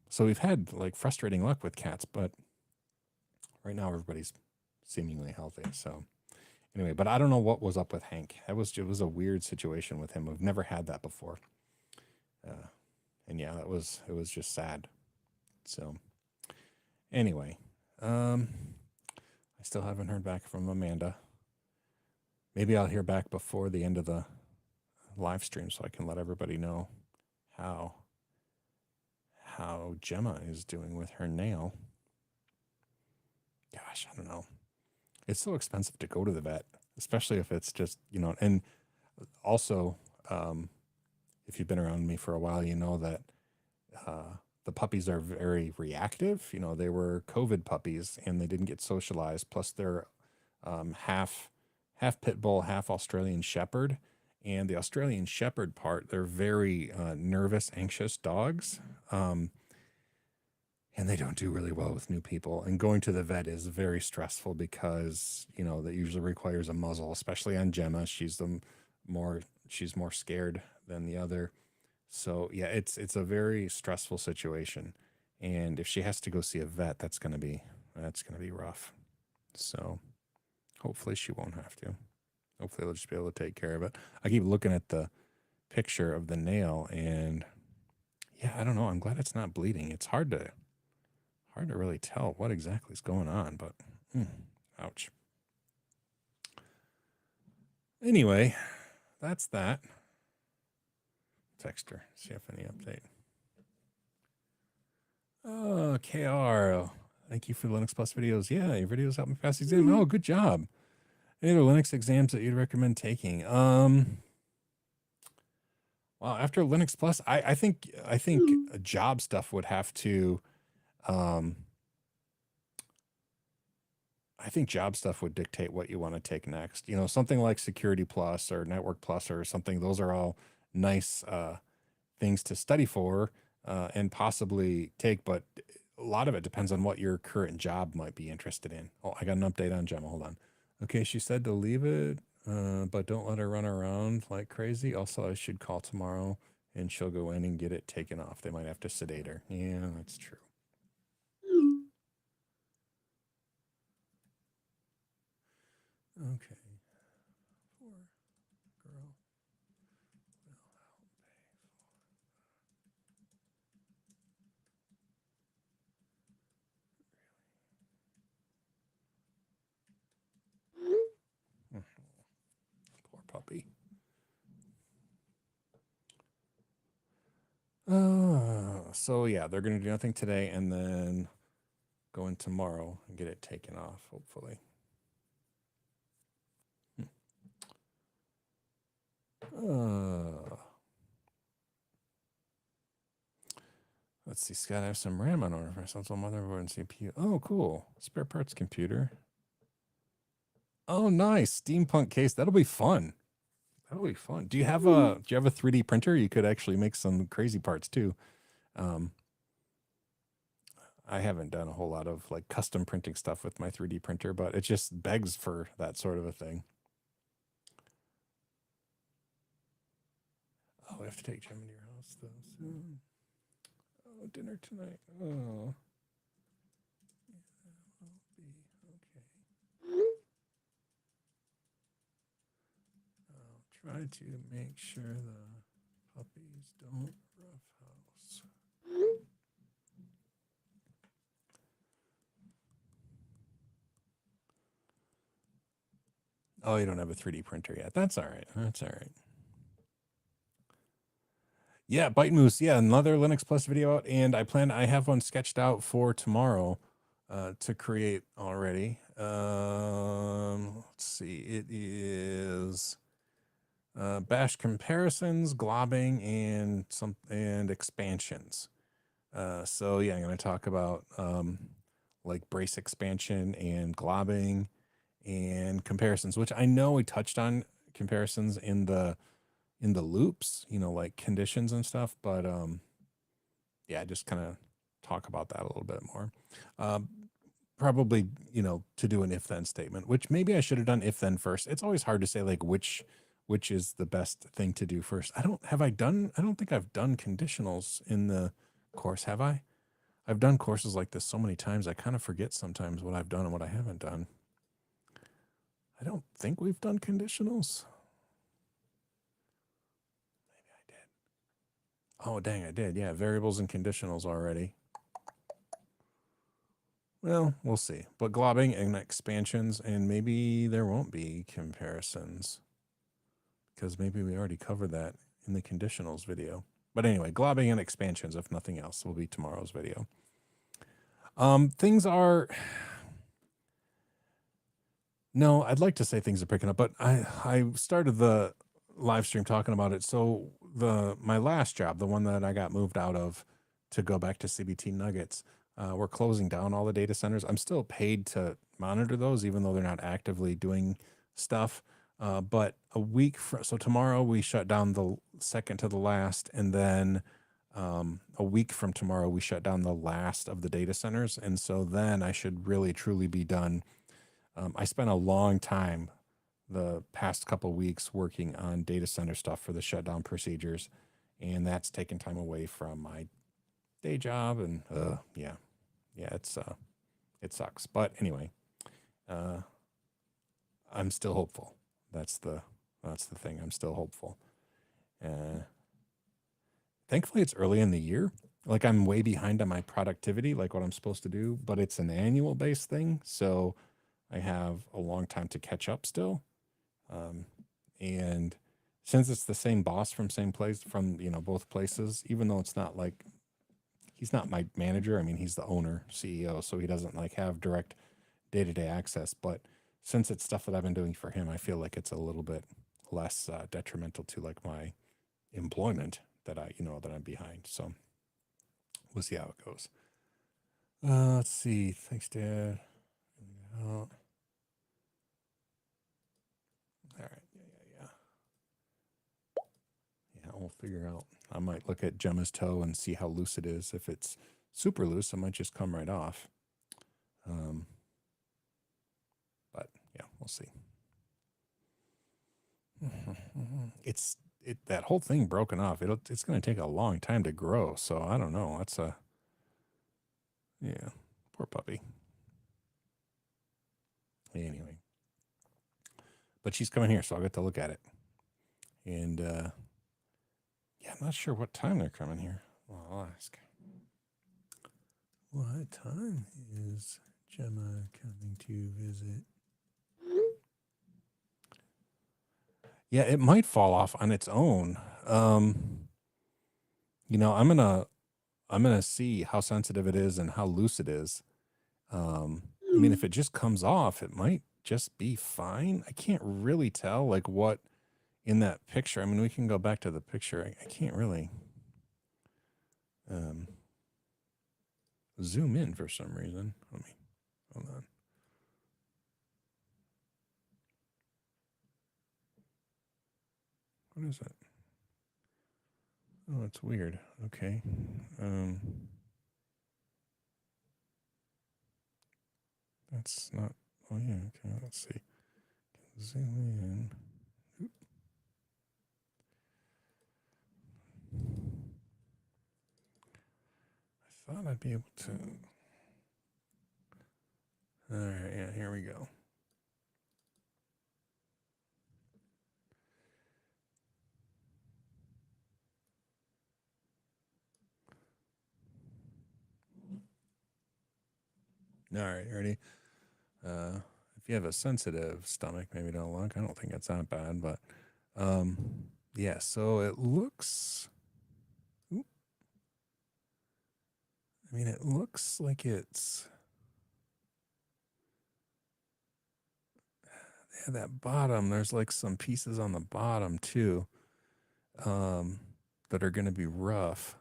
[SPEAKER 1] so we've had like frustrating luck with cats, but right now everybody's seemingly healthy. So anyway, but I don't know what was up with Hank. It was a weird situation with him. I've never had that before. And yeah, it was just sad. So anyway, I still haven't heard back from Amanda. Maybe I'll hear back before the end of the live stream so I can let everybody know how Gemma is doing with her nail. Gosh, I don't know. It's so expensive to go to the vet, especially if it's just, and also, if you've been around me for a while, you know that the puppies are very reactive. They were COVID puppies and they didn't get socialized. Plus they're half pit bull, half Australian Shepherd. And the Australian Shepherd part, they're very nervous, anxious dogs. And they don't do really well with new people. And going to the vet is very stressful because, that usually requires a muzzle, especially on Gemma. She's more scared than the other. So yeah, it's a very stressful situation. And if she has to go see a vet, that's gonna be rough. So hopefully she won't have to. Hopefully they'll just be able to take care of it. I keep looking at the picture of the nail, and yeah, I don't know. I'm glad it's not bleeding. It's hard to really tell what exactly is going on, but ouch. Anyway, that's that. Text her, see if any update. Oh, KR, thank you for the Linux Plus videos. Yeah, your videos help me pass the exam. Oh, good job. Any other Linux exams that you'd recommend taking? Well, after Linux Plus, I think job stuff would have to. I think job stuff would dictate what you want to take next. Something like Security Plus or Network Plus or something. Those are all nice things to study for and possibly take, but a lot of it depends on what your current job might be interested in. Oh, I got an update on Gemma. Hold on. Okay, she said to leave it, but don't let her run around like crazy. Also, I should call tomorrow and she'll go in and get it taken off. They might have to sedate her. Yeah, that's true. Okay. Poor girl. puppy. So yeah, they're gonna do nothing today and then go in tomorrow and get it taken off, hopefully. Let's see, Scott, I have some RAM on order for myself, motherboard and CPU. Oh, cool. Spare parts computer. Oh, nice. Steampunk case. That'll be fun. That'll be fun. Do you have a 3D printer? You could actually make some crazy parts too. I haven't done a whole lot of like custom printing stuff with my 3D printer, but it just begs for that sort of a thing. Oh, I have to take Gemma to your house though soon. Oh, dinner tonight. Oh. I'll try to make sure the puppies don't roughhouse. Oh, you don't have a 3D printer yet. That's all right. That's all right. Yeah, Bite Moose. Yeah, another Linux Plus video out, and I have one sketched out for tomorrow to create already. Let's see. It is bash comparisons, globbing, and expansions. So yeah, I'm going to talk about like brace expansion and globbing and comparisons, which I know we touched on comparisons in the loops, you know, like conditions and stuff, but yeah, just kind of talk about that a little bit more. Probably, you know, to do an if then statement, which maybe I should have done if then first. It's always hard to say like which is the best thing to do first. I don't think I've done conditionals in the course, have I? I've done courses like this so many times, I kind of forget sometimes what I've done and what I haven't done. I don't think we've done conditionals. Maybe I did. Oh, dang, I did. Yeah, variables and conditionals already. Well, we'll see. But globbing and expansions, and maybe there won't be comparisons because maybe we already covered that in the conditionals video. But anyway, globbing and expansions, if nothing else, will be tomorrow's video. Things are... No, I'd like to say things are picking up, but I started the live stream talking about it. So my last job, the one that I got moved out of to go back to CBT Nuggets, we're closing down all the data centers. I'm still paid to monitor those, even though they're not actively doing stuff. But a week so tomorrow we shut down the second to the last, and then a week from tomorrow we shut down the last of the data centers, and so then I should really truly be done. I spent a long time the past couple weeks working on data center stuff for the shutdown procedures, and that's taken time away from my day job. And yeah, it sucks. But anyway, I'm still hopeful. That's the thing. I'm still hopeful. Thankfully, it's early in the year. Like I'm way behind on my productivity, like what I'm supposed to do, but it's an annual based thing, so I have a long time to catch up still. And since it's the same boss from same place, from, you know, both places, even though it's not like, he's not my manager. I mean, he's the owner, CEO, so he doesn't like have direct day-to-day access. But since it's stuff that I've been doing for him, I feel like it's a little bit less detrimental to like my employment that I'm behind. So we'll see how it goes. Let's see. Thanks, Dad. All right. Yeah, we'll figure out. I might look at Gemma's toe and see how loose it is. If it's super loose, it might just come right off. But yeah, we'll see. That whole thing broken off. It's going to take a long time to grow. So I don't know. Yeah, poor puppy. Anyway, but she's coming here, so I'll get to look at it. And yeah, I'm not sure what time they're coming here. Well, I'll ask. What time is Gemma coming to visit? Yeah, it might fall off on its own. You know, I'm gonna see how sensitive it is and how loose it is. I mean, if it just comes off, it might just be fine. I can't really tell like what in that picture. I mean, we can go back to the picture. I can't really um, zoom in for some reason. Let me hold on. What is it? Oh, it's weird. Okay. That's not. Oh yeah. Okay. Let's see. Zoom in. I thought I'd be able to. All right. Yeah. Here we go. All right. Ready? If you have a sensitive stomach, maybe don't look. I don't think it's that bad, but yeah. So it looks. I mean, it looks like it's yeah, that bottom. There's like some pieces on the bottom too, that are going to be rough,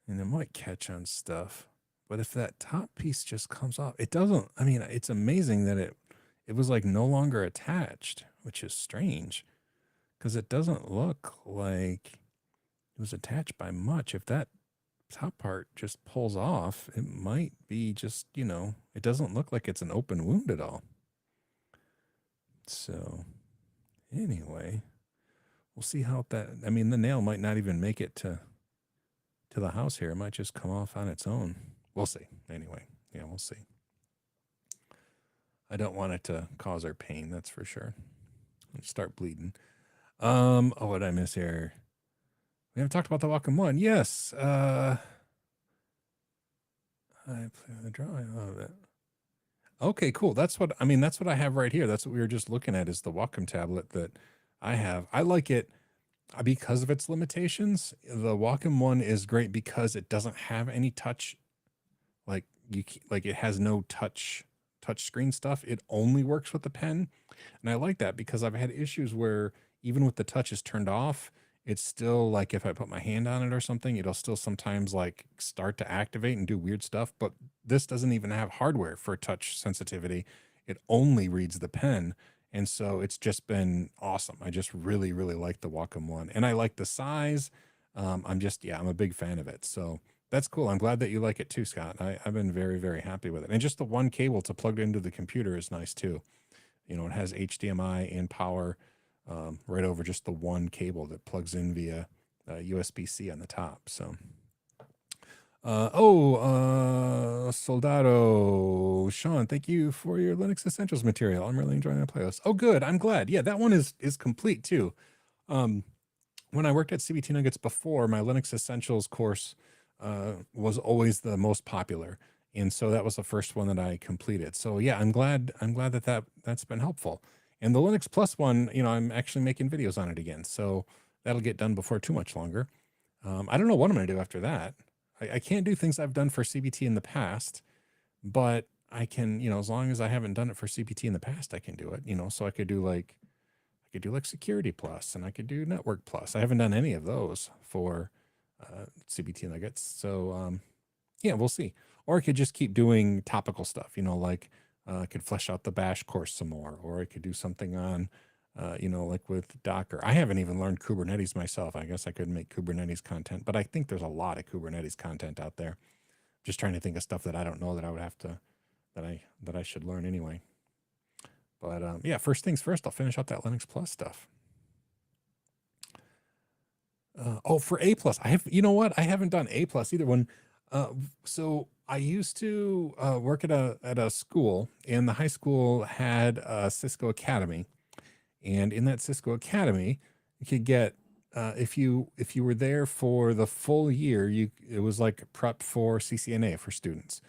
[SPEAKER 1] and it might catch on stuff. But if that top piece just comes off, it doesn't. I mean, it's amazing that it was like no longer attached, which is strange because it doesn't look like it was attached by much. If that top part just pulls off, it might be just, it doesn't look like it's an open wound at all. So anyway, we'll see how I mean, the nail might not even make it to the house here. It might just come off on its own. We'll see. Anyway, yeah, we'll see. I don't want it to cause her pain, that's for sure. Start bleeding. Oh, what did I miss here? We haven't talked about the Wacom One. Yes. I play the drawing of it. Okay, cool. That's what I have right here. That's what we were just looking at is the Wacom tablet that I have. I like it because of its limitations. The Wacom One is great because it doesn't have any touch. Like it has no touch screen stuff. It only works with the pen. And I like that because I've had issues where even with the touch is turned off, it's still like if I put my hand on it or something, it'll still sometimes like start to activate and do weird stuff. But this doesn't even have hardware for touch sensitivity. It only reads the pen. And so it's just been awesome. I just really, really like the Wacom One. And I like the size. I'm a big fan of it. So that's cool. I'm glad that you like it too, Scott. I've been very, very happy with it. And just the one cable to plug into the computer is nice too. It has HDMI and power right over just the one cable that plugs in via USB-C on the top. So, Soldado, Sean, thank you for your Linux Essentials material. I'm really enjoying that playlist. Oh, good. I'm glad. Yeah, that one is complete too. When I worked at CBT Nuggets before, my Linux Essentials course was always the most popular. And so that was the first one that I completed. So yeah, I'm glad that's been helpful. And the Linux Plus one, I'm actually making videos on it again. So that'll get done before too much longer. I don't know what I'm going to do after that. I can't do things I've done for CBT in the past, but I can, as long as I haven't done it for CBT in the past, I can do it, so I could do like Security Plus and I could do Network Plus. I haven't done any of those for CBT Nuggets. So yeah, we'll see. Or I could just keep doing topical stuff, like I could flesh out the Bash course some more, or I could do something on, like with Docker. I haven't even learned Kubernetes myself. I guess I could make Kubernetes content, but I think there's a lot of Kubernetes content out there. Just trying to think of stuff that I don't know that I would have to, that I should learn anyway. But yeah, first things first, I'll finish up that Linux Plus stuff. For A plus, I have. You know what? I haven't done A plus either. So I used to work at a school, and the high school had a Cisco Academy, and in that Cisco Academy, you could get if you were there for the full year, it was like prep for CCNA for students.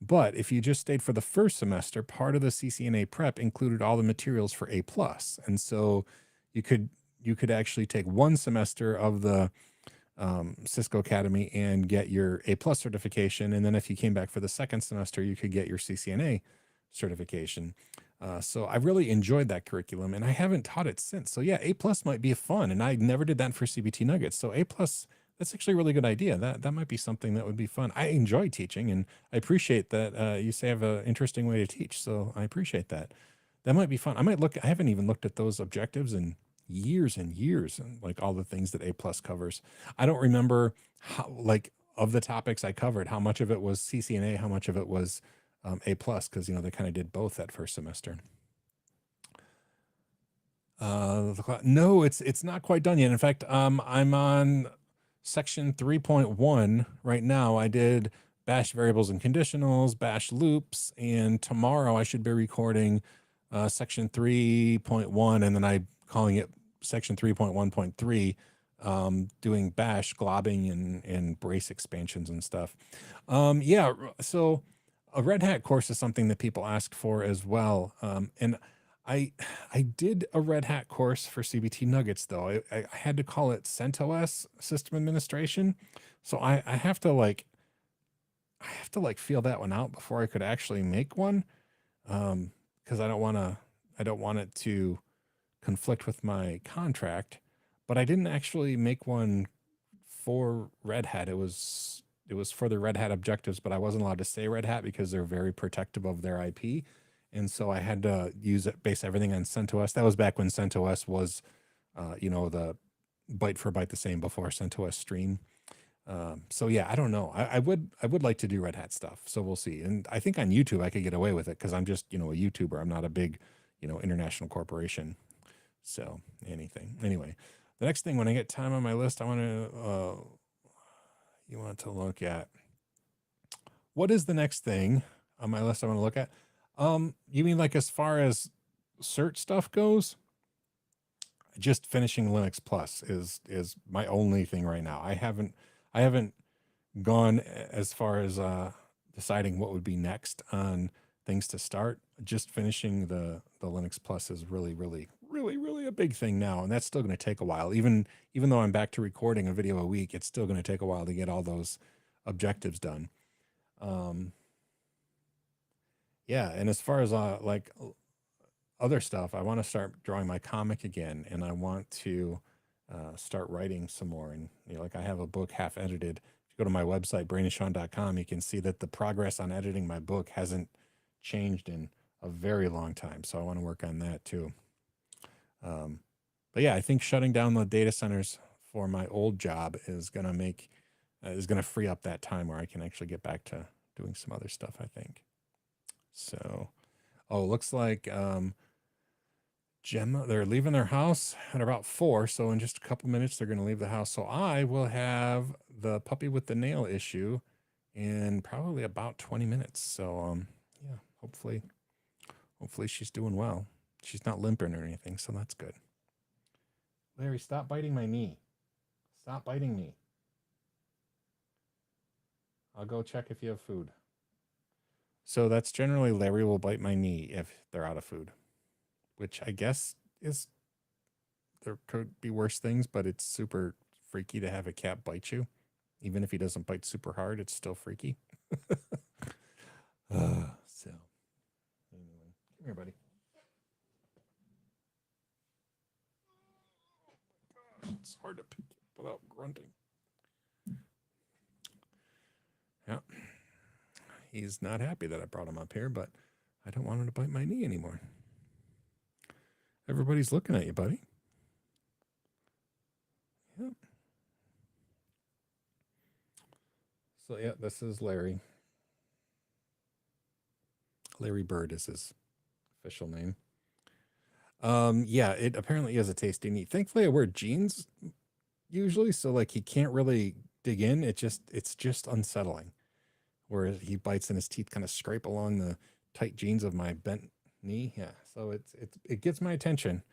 [SPEAKER 1] But if you just stayed for the first semester, part of the CCNA prep included all the materials for A plus, and so you could you could actually take one semester of the Cisco Academy and get your A plus certification, and then if you came back for the second semester, you could get your CCNA certification. So I really enjoyed that curriculum, and I haven't taught it since. So yeah, A plus might be fun, and I never did that for CBT Nuggets. So A plus, that's actually a really good idea. That might be something that would be fun. I enjoy teaching, and I appreciate that you say I have an interesting way to teach. So I appreciate that. That might be fun. I might look. I haven't even looked at those objectives in years and years, and like all the things that A plus covers. I don't remember how, like, of the topics I covered, how much of it was CCNA, how much of it was A plus, because they kind of did both that first semester. No, it's not quite done yet. In fact, I'm on section 3.1 right now. I did bash variables and conditionals, bash loops, and tomorrow I should be recording section 3.1, and then I'm calling it section 3.1.3, doing bash globbing and brace expansions and stuff. Yeah, so a Red Hat course is something that people ask for as well. And I I did a Red Hat course for CBT Nuggets though. I had to call it CentOS System Administration. So I have to feel that one out before I could actually make one. Because I don't want it to conflict with my contract. But I didn't actually make one for Red Hat. It was for the Red Hat objectives, but I wasn't allowed to say Red Hat because they're very protective of their IP. And so I had to base everything on CentOS. That was back when CentOS was, the byte for byte the same before CentOS Stream. So yeah, I don't know. I would like to do Red Hat stuff. So we'll see. And I think on YouTube I could get away with it because I'm just a YouTuber. I'm not a big international corporation. So anyway, the next thing when I get time on my list, I want to you want to look at what is the next thing on my list I want to look at. You mean like as far as cert stuff goes? Just finishing Linux Plus is my only thing right now. I haven't gone as far as deciding what would be next on things to start. Just finishing the Linux Plus is really a big thing now, and that's still going to take a while. Even though I'm back to recording a video a week, it's still going to take a while to get all those objectives done. Yeah, and as far as other stuff, I want to start drawing my comic again, and I want to start writing some more. And like I have a book half edited. If you go to my website brainysean.com, you can see that the progress on editing my book hasn't changed in a very long time. So I want to work on that too. But yeah, I think shutting down the data centers for my old job is gonna free up that time where I can actually get back to doing some other stuff, I think. So, looks like Gemma, they're leaving their house at about 4. So in just a couple minutes, they're going to leave the house. So I will have the puppy with the nail issue in probably about 20 minutes. So, yeah, hopefully she's doing well. She's not limping or anything. So that's good. Larry, stop biting my knee. Stop biting me. I'll go check if you have food. So that's generally Larry will bite my knee if they're out of food, which I guess there could be worse things, but it's super freaky to have a cat bite you. Even if he doesn't bite super hard, it's still freaky. So anyway, come here, buddy. It's hard to pick up without grunting. Yeah. He's not happy that I brought him up here, but I don't want him to bite my knee anymore. Everybody's looking at you, buddy. Yep. So yeah, this is Larry. Larry Bird is his official name. Yeah, it apparently is a tasty meat. Thankfully, I wear jeans usually, so like he can't really dig in. It's just unsettling. Where he bites and his teeth kind of scrape along the tight jeans of my bent knee. Yeah, so it gets my attention,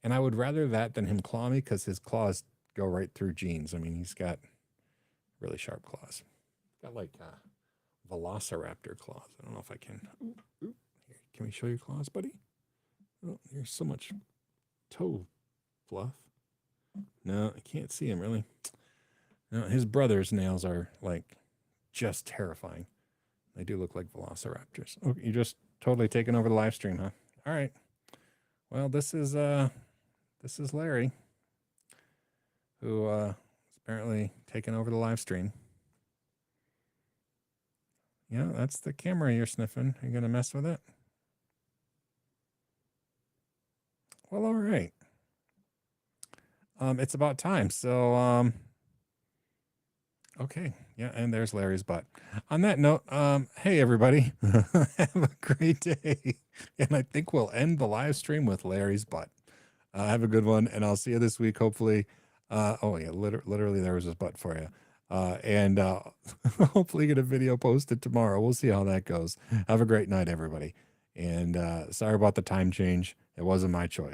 [SPEAKER 1] and I would rather that than him claw me because his claws go right through jeans. I mean, he's got really sharp claws. Got like Velociraptor claws. I don't know if I can. Here, can we show your claws, buddy? Oh, there's so much toe fluff. No, I can't see him really. No, his brother's nails are like just terrifying. They do look like velociraptors. Oh, you're just totally taking over the live stream, huh? All right. Well, this is Larry, who is apparently taking over the live stream. Yeah, that's the camera you're sniffing. Are you gonna mess with it? Well, all right. It's about time. So, okay. Yeah, and there's Larry's butt. On that note, hey everybody, have a great day. And I think we'll end the live stream with Larry's butt. Have a good one, and I'll see you this week, hopefully. Oh yeah, literally there was his butt for you. And hopefully get a video posted tomorrow. We'll see how that goes. Have a great night, everybody. And sorry about the time change. It wasn't my choice.